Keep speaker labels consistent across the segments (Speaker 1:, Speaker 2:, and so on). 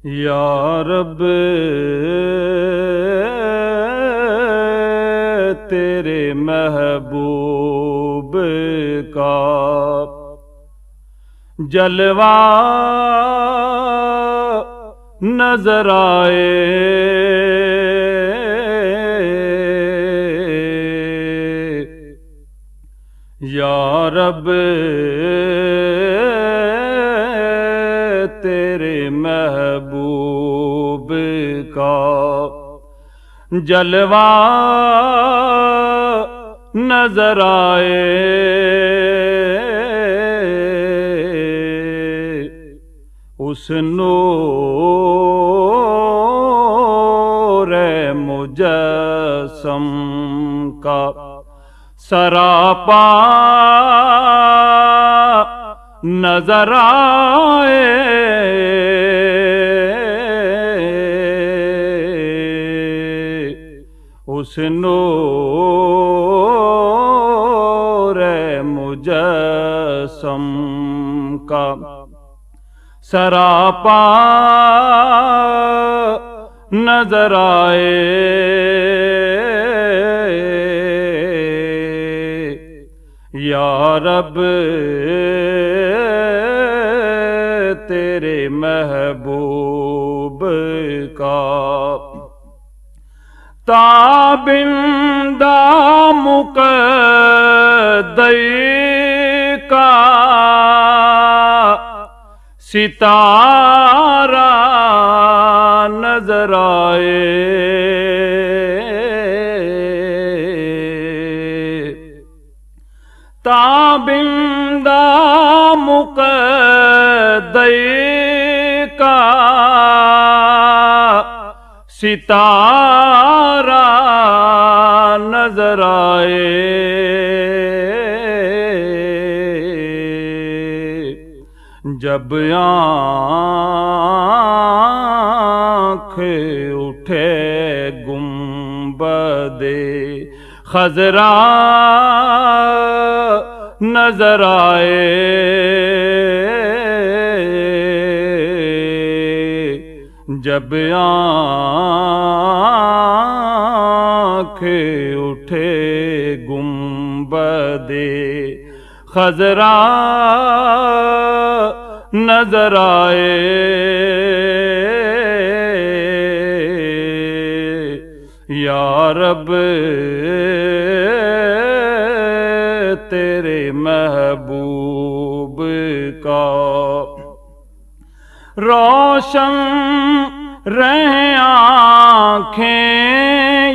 Speaker 1: یا رب تیرے محبوب کا جلوہ نظر آئے، یا رب تیرے محبوب کا جلوہ نظر آئے، اس نور مجسم کا سراپا نظر آئے، اس نور مجسم کا سراپا نظر آئے، یا رب تیرے محبوب کا تابندہ مقدر کا ستارہ نظر آئے، تابندہ مقدر کا ستارہ نظر آئے، جب آنکھ اٹھے گنبد خضرا نظر آئے، جب آنکھ اٹھے گنبد خضرا نظر آئے، یا رب تیرے محبوب کا روشن رہیں آنکھیں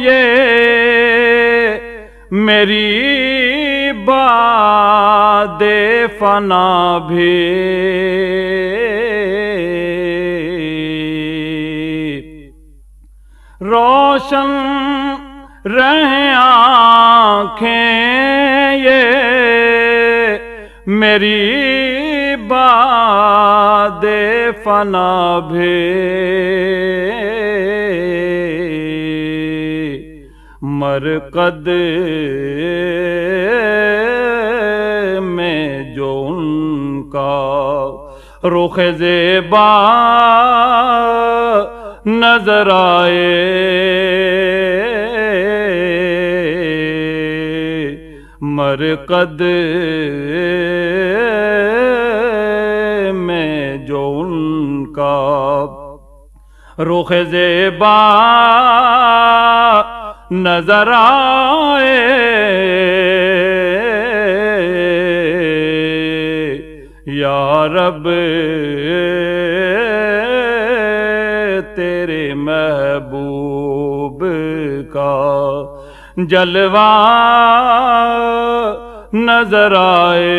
Speaker 1: یہ میری بعد فنا بھی، روشن رہیں آنکھیں یہ میری بعد فنا بھی، مرقد میں جو ان کا رخ زیبا نظر آئے، مرقد میں جو ان کا رخ زیبا نظر آئے، یا رب تیرے محبوب کا جلوہ نظر آئے،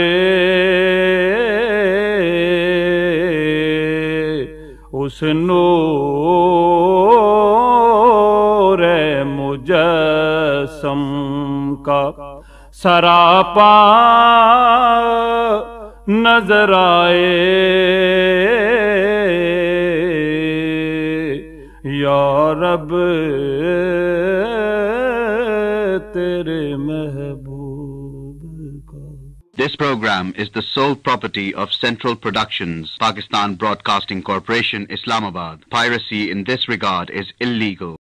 Speaker 1: اس نور مجسم کا سراپا نظر آئے، یا رب تیرے محبوب کا
Speaker 2: This program is the sole property of Central Productions, Pakistan Broadcasting Corporation, Islamabad. Piracy in this regard is illegal.